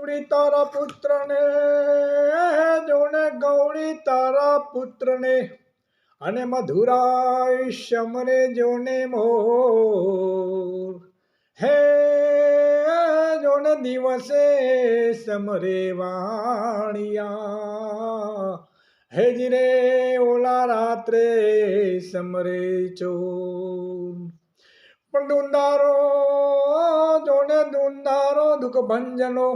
ગૌરી તારા પુત્રને, જોને ગૌરી તારા પુત્રને, અને મધુરાય સમરે જોને મોર. હે જોને દિવસે સમરે વાણિયા, હેજરે ઓલા રાત્રે સમરે ચોર. પણ દુંદારો જોને દુંદારો દુઃખ ભંજનો,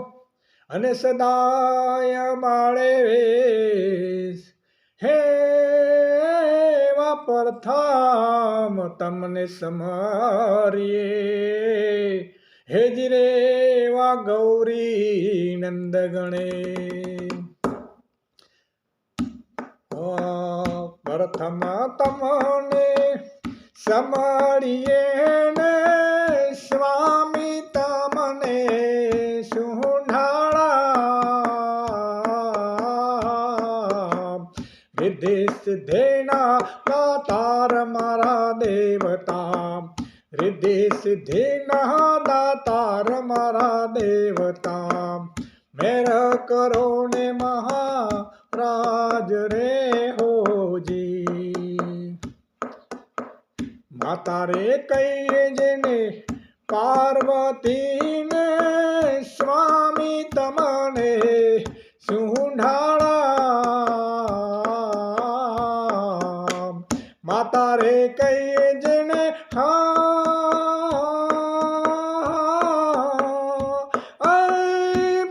અને સદાય બાળે વેશ. હે એવા પ્રથમ તમને સમરીએ, હેજરે એવા ગૌરી નંદ ગણે. પ્રથમ તમને સમરીએ ને સ્વામી તમને સુંઢાળા. રિદ્ધિ સિદ્ધિના દાતાર મારા દેવતા, રિદ્ધિ સિદ્ધિના દાતાર મારા દેવતા. મેર કરો ને મહારાજ રે હોજી. માતા રે કહીએ જેને પાર્વતીને, સ્વામી તમને સુંઢાળા. માતા રે કહીએ જેને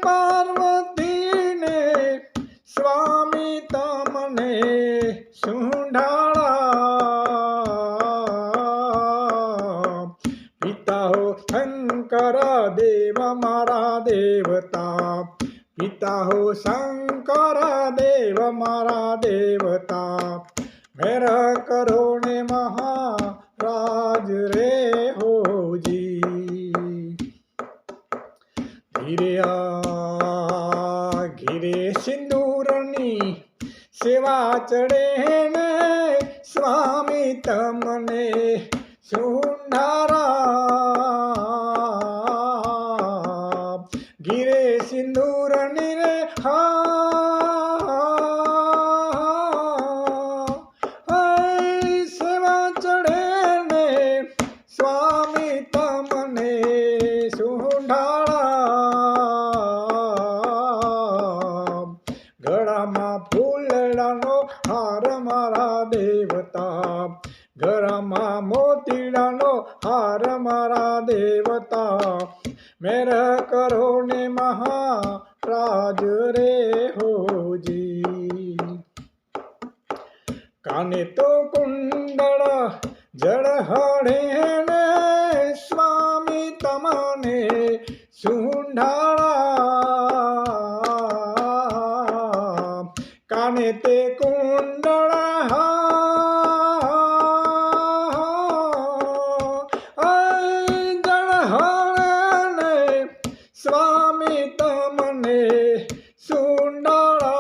પાર્વતીને, સ્વામી તમને સુંઢાળા. પિતા હો શંકર દેવ મારા દેવતા, પિતા હો શંકર દેવ મારા દેવતા. મેર કરો ને મહારાજ રે હોજી. ઘીરે ઘીરે સિંદૂરની સેવા ચડે ને, સ્વામી તમને સુંઢાળા. ઘીરે સિંદૂરની રે સેવા ચડે ને, સ્વામી તમને સુંઢાળા. ગળામાં ફૂલડાનો હાર મારા દેવતા, ગળામાં મોતીડાનો હાર મારા દેવતા. મેર કરો ને મહારાજ રે હોજી. કાને તો કુંડળ જળહળે ને, સ્વામી તમને સુંઢાળા. કાને તે કુંડળ જળહળે, સ્વામી તમને સુંઢાળા.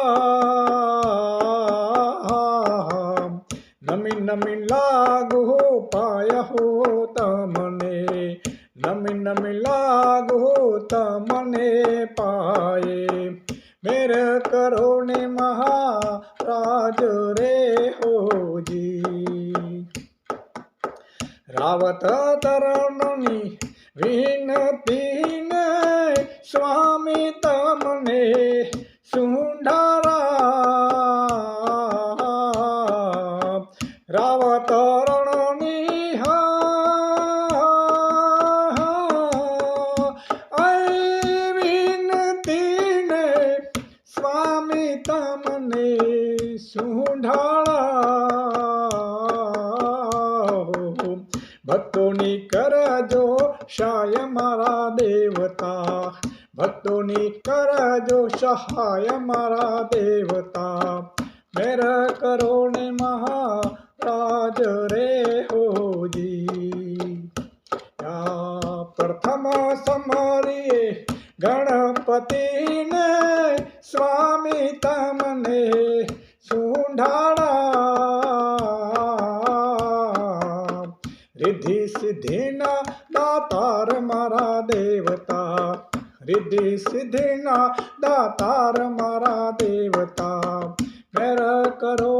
નમી નમી લાગુ પાય હો તમને, નમી નમી લાગુ તમને પાયે. મેર કરો ને મહારાજ રે હોજી. રાવત તરણની વિનતીને, સ્વામી તમને સુંઢાળા. રાવત રણની વિનતીને, સ્વામી તમને સુંઢાળા. ભક્તોની કરજો સહાય મારા દેવતા, ભક્તોની કરજો સહાય મારા દેવતા. મેર કરો ને મહારાજ રે હોજી. પ્રથમ સમરીએ ગણપતિને, સ્વામી તમને સુંઢાળા. રિદ્ધિ સિદ્ધિના દાતાર મારા દેવતા, રિદ્ધિ સિદ્ધિના દાતાર મારા દેવતા મેર કરો